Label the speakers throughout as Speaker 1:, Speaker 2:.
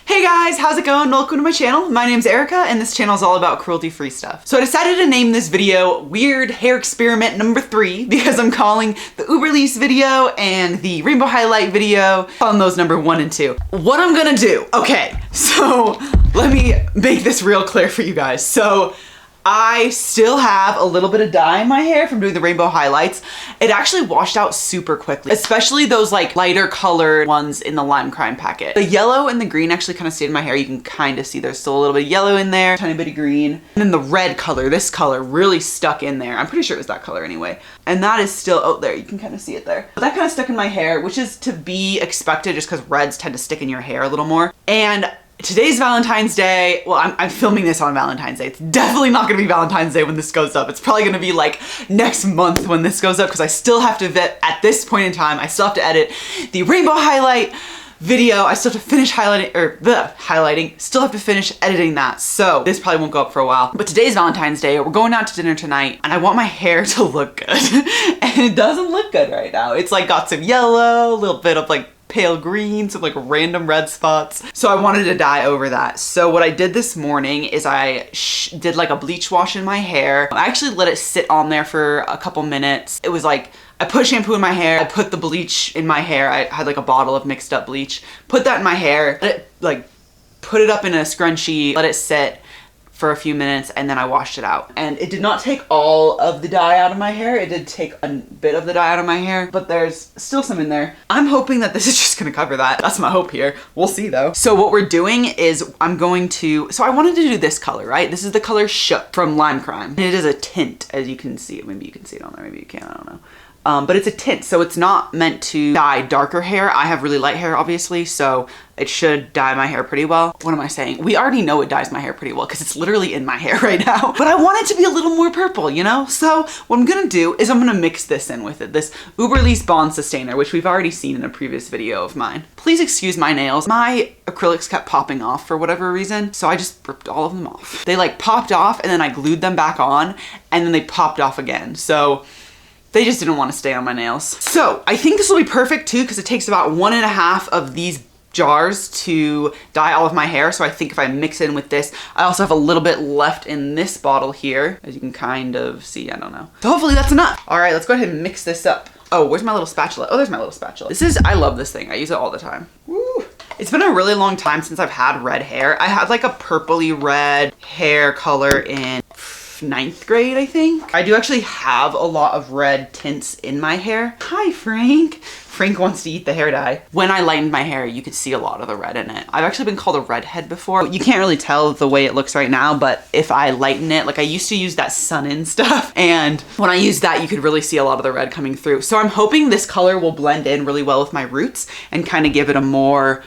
Speaker 1: Hey guys, how's it going? Welcome to my channel. My name's Erica and this channel is all about cruelty-free stuff. So I decided to name this video Weird Hair Experiment number 3 because I'm calling the Uberliss video and the rainbow highlight video, calling those number 1 and 2. What I'm gonna do, okay, so let me make this real clear for you guys. So I still have a little bit of dye in my hair from doing the rainbow highlights. It actually washed out super quickly, especially those like lighter colored ones in the lime crime packet. The yellow and the green actually kind of stayed in my hair. You can kind of see there's still a little bit of yellow in there, tiny bit of green. And then the red color, this color really stuck in there. I'm pretty sure it was that color anyway. And that is still, oh there, you can kind of see it there. But that kind of stuck in my hair, which is to be expected just because reds tend to stick in your hair a little more. And today's Valentine's Day. Well, I'm filming this on Valentine's Day. It's definitely not gonna be Valentine's Day when this goes up. It's probably gonna be like next month when this goes up because I still have to, at this point in time, I still have to edit the rainbow highlight video. I still have to finish highlighting, still have to finish editing that. So this probably won't go up for a while. But today's Valentine's Day. We're going out to dinner tonight and I want my hair to look good. And it doesn't look good right now. It's like got some yellow, a little bit of like pale green, some like random red spots. So I wanted to dye over that. So what I did this morning is I did like a bleach wash in my hair. I actually let it sit on there for a couple minutes. It was like, I put shampoo in my hair, I put the bleach in my hair. I had like a bottle of mixed up bleach, put that in my hair, put it up in a scrunchie, let it sit for a few minutes, and then I washed it out. And it did not take all of the dye out of my hair. It did take a bit of the dye out of my hair, but there's still some in there. I'm hoping that this is just gonna cover that. That's my hope here. We'll see though. So what we're doing is so I wanted to do this color, right? This is the color Shook from Lime Crime. And it is a tint, as you can see. Maybe you can see it on there, maybe you can't, I don't know. But it's a tint, so it's not meant to dye darker hair. I have really light hair, obviously, so it should dye my hair pretty well. What am I saying? We already know it dyes my hair pretty well because it's literally in my hair right now. But I want it to be a little more purple, you know? So what I'm gonna do is I'm gonna mix this in with it. This Uberliss Bond Sustainer, which we've already seen in a previous video of mine. Please excuse my nails. My acrylics kept popping off for whatever reason, so I just ripped all of them off. They like popped off and then I glued them back on and then they popped off again. So they just didn't want to stay on my nails. So I think this will be perfect too because it takes about 1.5 of these jars to dye all of my hair. So I think if I mix in with this, I also have a little bit left in this bottle here, as you can kind of see, I don't know. So hopefully that's enough. All right, let's go ahead and mix this up. Oh, where's my little spatula? Oh, there's my little spatula. I love this thing. I use it all the time. Woo. It's been a really long time since I've had red hair. I had like a purpley red hair color in 9th grade, I think. I do actually have a lot of red tints in my hair. Hi, Frank. Frank wants to eat the hair dye. When I lightened my hair, you could see a lot of the red in it. I've actually been called a redhead before. You can't really tell the way it looks right now, but if I lighten it, like I used to use that sun-in stuff, and when I used that, you could really see a lot of the red coming through. So I'm hoping this color will blend in really well with my roots and kind of give it a more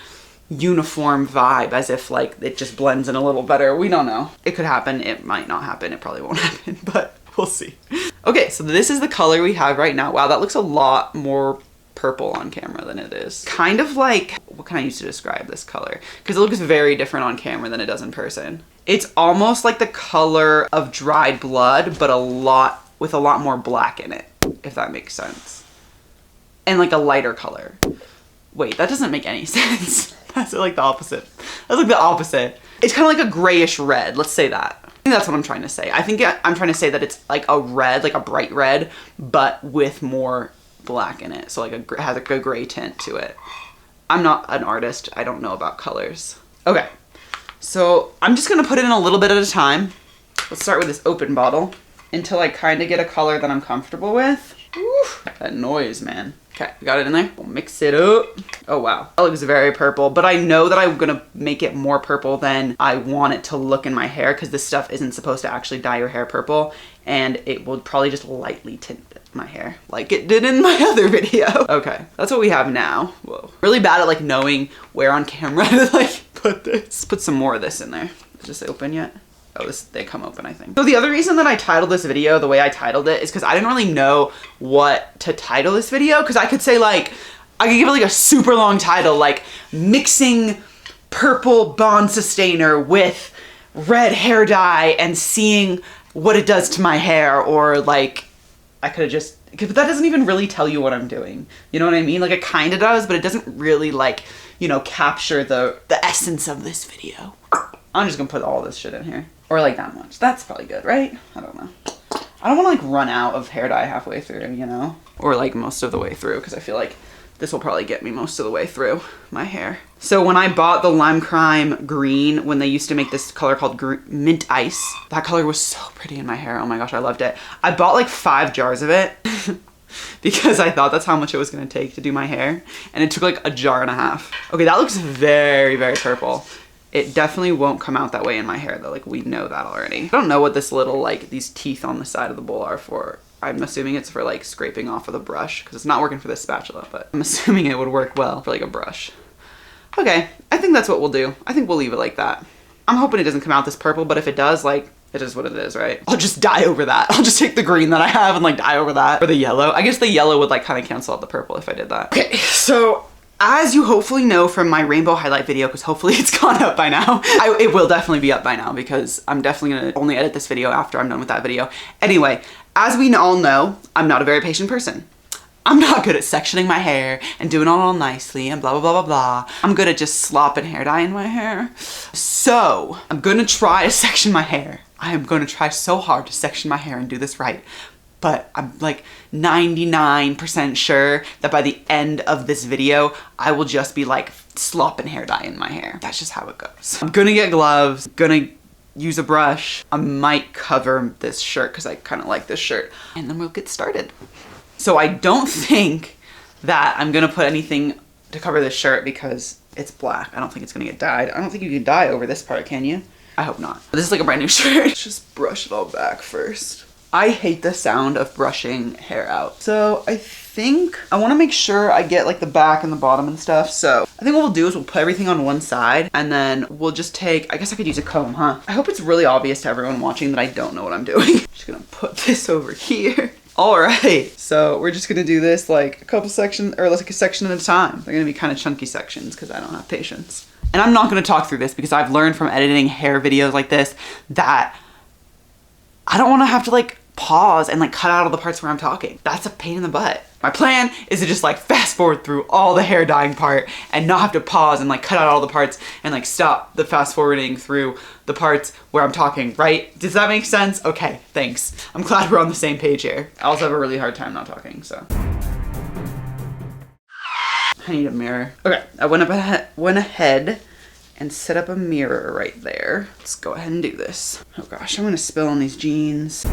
Speaker 1: uniform vibe, as if like it just blends in a little better. We don't know. It could happen. It might not happen. It probably won't happen, but we'll see. Okay, so this is the color we have right now. Wow, that looks a lot more purple on camera than it is. Kind of like, what can I use to describe this color? Because it looks very different on camera than it does in person. It's almost like the color of dried blood, but with a lot more black in it, if that makes sense. And like a lighter color. Wait, that doesn't make any sense. That's like the opposite. That's like the opposite. It's kind of like a grayish red. Let's say that. I think that's what I'm trying to say. I think I'm trying to say that it's like a red, like a bright red, but with more black in it. So like it has like a gray tint to it. I'm not an artist. I don't know about colors. Okay. So I'm just going to put it in a little bit at a time. Let's start with this open bottle until I kind of get a color that I'm comfortable with. Woo, that noise, man. Okay, we got it in there. We'll mix it up. Oh wow, that looks very purple, but I know that I'm gonna make it more purple than I want it to look in my hair because this stuff isn't supposed to actually dye your hair purple, and it will probably just lightly tint my hair like it did in my other video. Okay, that's what we have now. Whoa. Really bad at like knowing where on camera to like put this. Let's put some more of this in there. Is this open yet? Oh, they come open, I think. So the other reason that I titled this video the way I titled it is because I didn't really know what to title this video. Because I could say like, I could give it like a super long title, like mixing purple Bond Sustainer with red hair dye and seeing what it does to my hair. Or like, I could have but that doesn't even really tell you what I'm doing. You know what I mean? Like it kind of does, but it doesn't really like you know, capture the essence of this video. I'm just gonna put all this shit in here. Or like that much. That's probably good, right? I don't know. I don't want to like run out of hair dye halfway through, you know? Or like most of the way through, because I feel like this will probably get me most of the way through my hair. So when I bought the Lime Crime green, when they used to make this color called Mint Ice, that color was so pretty in my hair. Oh my gosh, I loved it. I bought like 5 jars of it because I thought that's how much it was gonna take to do my hair. And it took like a jar and a half. Okay, that looks very, very purple. It definitely won't come out that way in my hair though, like we know that already. I don't know what this little, like these teeth on the side of the bowl are for. I'm assuming it's for like scraping off with a brush because it's not working for this spatula, but I'm assuming it would work well for like a brush. Okay, I think that's what we'll do. I think we'll leave it like that. I'm hoping it doesn't come out this purple, but if it does, like, it is what it is, right? I'll just dye over that. I'll just take the green that I have and like dye over that. Or the yellow. I guess the yellow would like kind of cancel out the purple if I did that. Okay, so as you hopefully know from my rainbow highlight video, because hopefully it's gone up by now. It will definitely be up by now because I'm definitely gonna only edit this video after I'm done with that video. Anyway, as we all know, I'm not a very patient person. I'm not good at sectioning my hair and doing it all nicely and blah, blah, blah, blah, blah. I'm good at just slopping hair dye in my hair. So I'm gonna try to section my hair. I am gonna try so hard to section my hair and do this right. But I'm like 99% sure that by the end of this video, I will just be like slopping hair dye in my hair. That's just how it goes. I'm gonna get gloves, gonna use a brush. I might cover this shirt because I kind of like this shirt, and then we'll get started. So I don't think that I'm gonna put anything to cover this shirt because it's black. I don't think it's gonna get dyed. I don't think you can dye over this part, can you? I hope not. This is like a brand new shirt. Let's just brush it all back first. I hate the sound of brushing hair out. So I think I want to make sure I get like the back and the bottom and stuff. So I think what we'll do is we'll put everything on one side and then we'll just take, I guess I could use a comb, huh? I hope it's really obvious to everyone watching that I don't know what I'm doing. I'm just gonna put this over here. All right, so we're just gonna do this like a couple sections, or like a section at a time. They're gonna be kind of chunky sections because I don't have patience. And I'm not gonna talk through this because I've learned from editing hair videos like this that I don't wanna have to like pause and like cut out all the parts where I'm talking. That's a pain in the butt. My plan is to just like fast forward through all the hair dyeing part and not have to pause and like cut out all the parts and like stop the fast forwarding through the parts where I'm talking, right? Does that make sense? Okay, thanks. I'm glad we're on the same page here. I also have a really hard time not talking, so. I need a mirror. Okay, I went ahead and set up a mirror right there. Let's go ahead and do this. Oh gosh, I'm gonna spill on these jeans.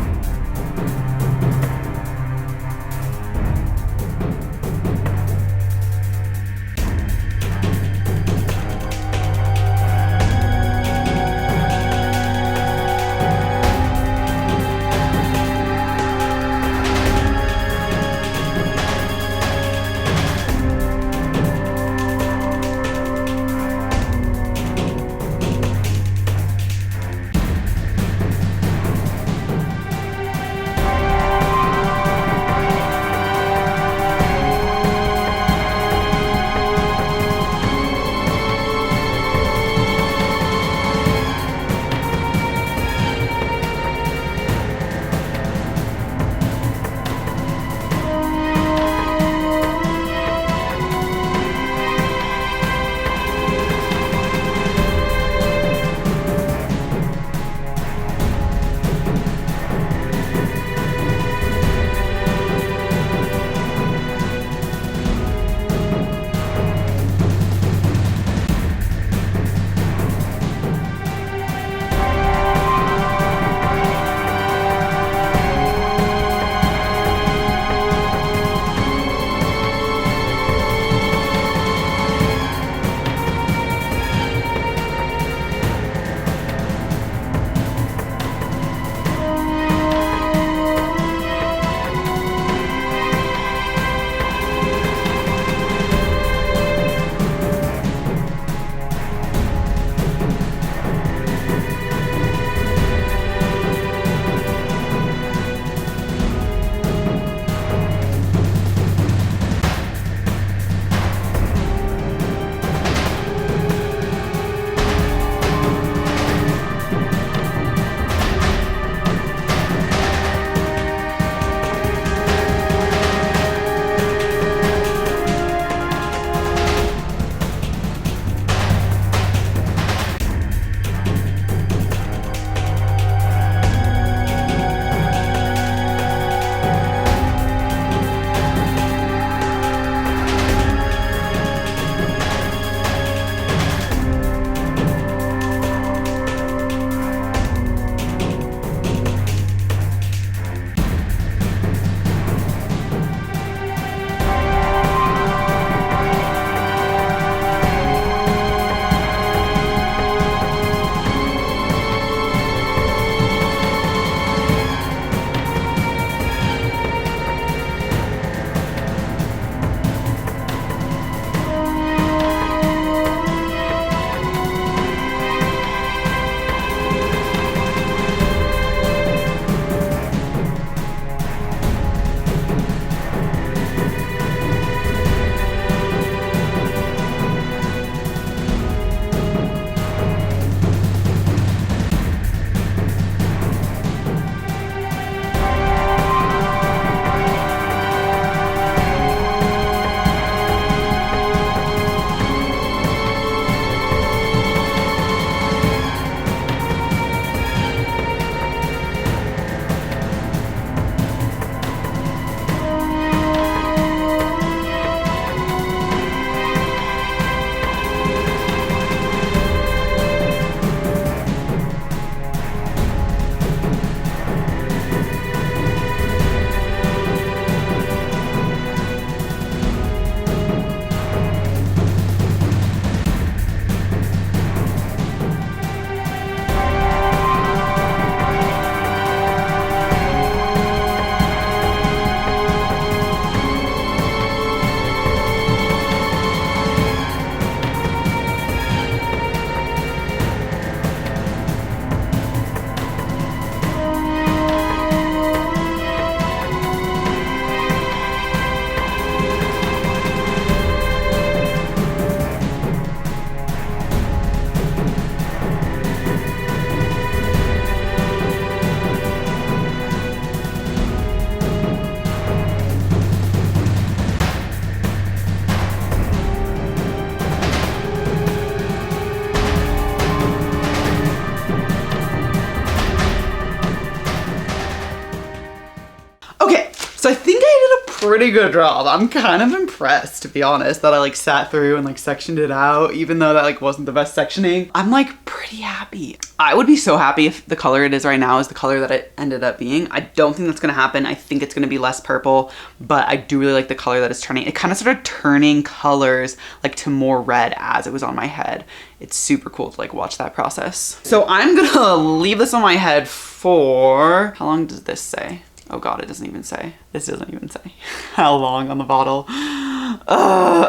Speaker 1: pretty good job. I'm kind of impressed, to be honest, that I like sat through and like sectioned it out, even though that like wasn't the best sectioning. I'm like pretty happy. I would be so happy if the color it is right now is the color that it ended up being. I don't think that's gonna happen. I think it's gonna be less purple, but I do really like the color that it's turning. It kind of started turning colors like to more red as it was on my head. It's super cool to like watch that process. So I'm gonna leave this on my head for, how long does this say? Oh God, it doesn't even say. This doesn't even say how long on the bottle.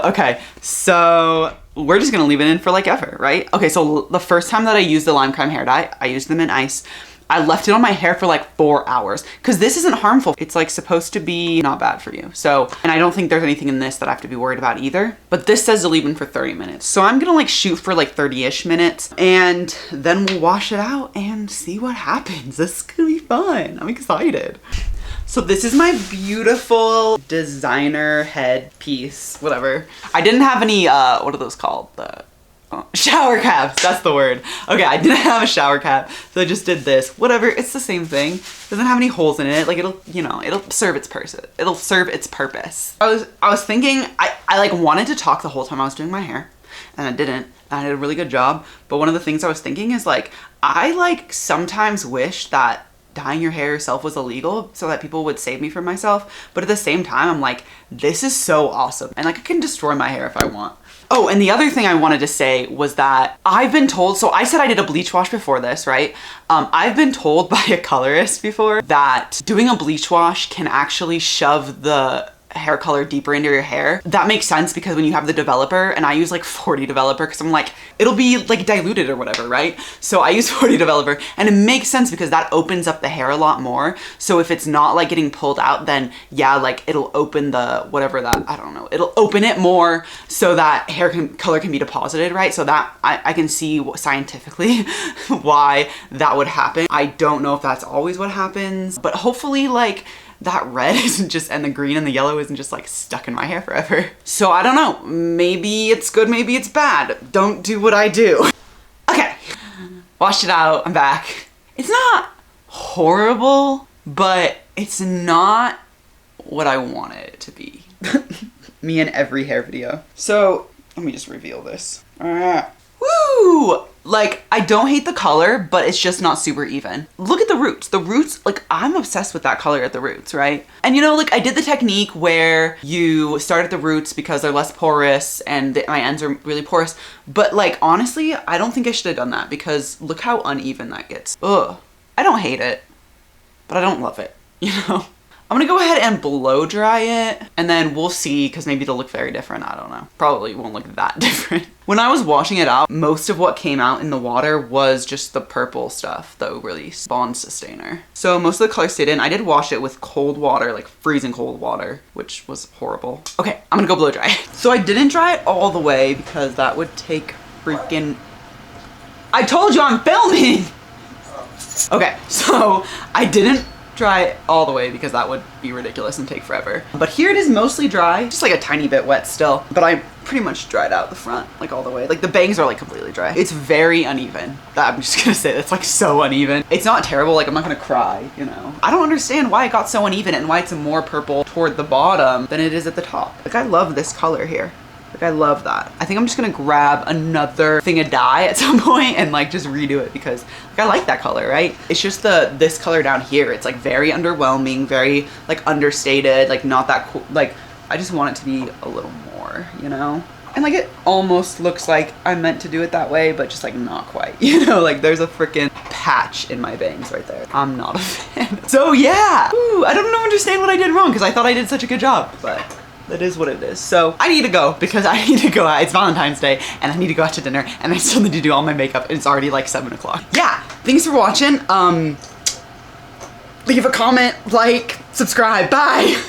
Speaker 1: Okay, so we're just gonna leave it in for like ever, right? Okay, so the first time that I used the lime crime hair dye, I used them in ice. I left it on my hair for like 4 hours because this isn't harmful. It's like supposed to be not bad for you. So, and I don't think there's anything in this that I have to be worried about either, but this says to leave in for 30 minutes. So I'm gonna like shoot for like 30-ish minutes and then we'll wash it out and see what happens. This is gonna be fun. I'm excited. So this is my beautiful designer head piece, whatever. I didn't have any, what are those called? Shower caps, that's the word. Okay, I didn't have a shower cap, so I just did this. Whatever, it's the same thing. Doesn't have any holes in it. Like it'll, you know, it'll serve its purpose. It'll serve its purpose. I was thinking, I like wanted to talk the whole time I was doing my hair, and I didn't. I did a really good job. But one of the things I was thinking is like, I like sometimes wish that dyeing your hair yourself was illegal so that people would save me from myself. But at the same time, I'm like, this is so awesome. And like I can destroy my hair if I want. Oh, and the other thing I wanted to say was that I've been told, so I said I did a bleach wash before this, right? I've been told by a colorist before that doing a bleach wash can actually shove the hair color deeper into your hair. That makes sense because when you have the developer, and I use like 40 developer because I'm like, it'll be like diluted or whatever, right? So I use 40 developer and it makes sense because that opens up the hair a lot more. So if it's not like getting pulled out, then yeah, like it'll open the, whatever that, I don't know, it'll open it more so that color can be deposited, right? So that I can see scientifically why that would happen. I don't know if that's always what happens, but hopefully like that red isn't just, and the green and the yellow isn't just like stuck in my hair forever. So I don't know, maybe it's good, maybe it's bad. Don't do what I do. Okay, washed it out, I'm back. It's not horrible, but it's not what I wanted it to be. Me in every hair video. So let me just reveal this. Woo! Like, I don't hate the color, but it's just not super even. Look at the roots. The roots, like, I'm obsessed with that color at the roots, right? And you know, like, I did the technique where you start at the roots because they're less porous and my ends are really porous. But, like, honestly, I don't think I should have done that because look how uneven that gets. Ugh. I don't hate it, but I don't love it, you know? I'm gonna go ahead and blow dry it and then we'll see because maybe they'll look very different. I don't know. Probably won't look that different. When I was washing it out, most of what came out in the water was just the purple stuff, the Uberliss Bond Sustainer. So most of the color stayed in. I did wash it with cold water, like freezing cold water, which was horrible. Okay, I'm gonna go blow dry. So I didn't dry it all the way because that would take freaking... I told you I'm filming! Okay, so I didn't dry it all the way because that would be ridiculous and take forever. But here it is mostly dry, just like a tiny bit wet still, but I pretty much dried out the front, like all the way. Like the bangs are like completely dry. It's very uneven. I'm just gonna say it's like so uneven. It's not terrible, like I'm not gonna cry, you know. I don't understand why it got so uneven and why it's more purple toward the bottom than it is at the top. Like I love this color here. Like I love that. I think I'm just gonna grab another thing of dye at some point and like just redo it because like I like that color, right? It's just this color down here. It's like very underwhelming, very like understated, like not that cool. Like I just want it to be a little more, you know? And like it almost looks like I meant to do it that way, but just like not quite, you know? Like there's a freaking patch in my bangs right there. I'm not a fan. So yeah, ooh, I don't understand what I did wrong because I thought I did such a good job, but that is what it is. So I need to go because I need to go out. It's Valentine's Day and I need to go out to dinner and I still need to do all my makeup and it's already like 7 o'clock. Yeah, thanks for watching. Leave a comment, like, subscribe, bye.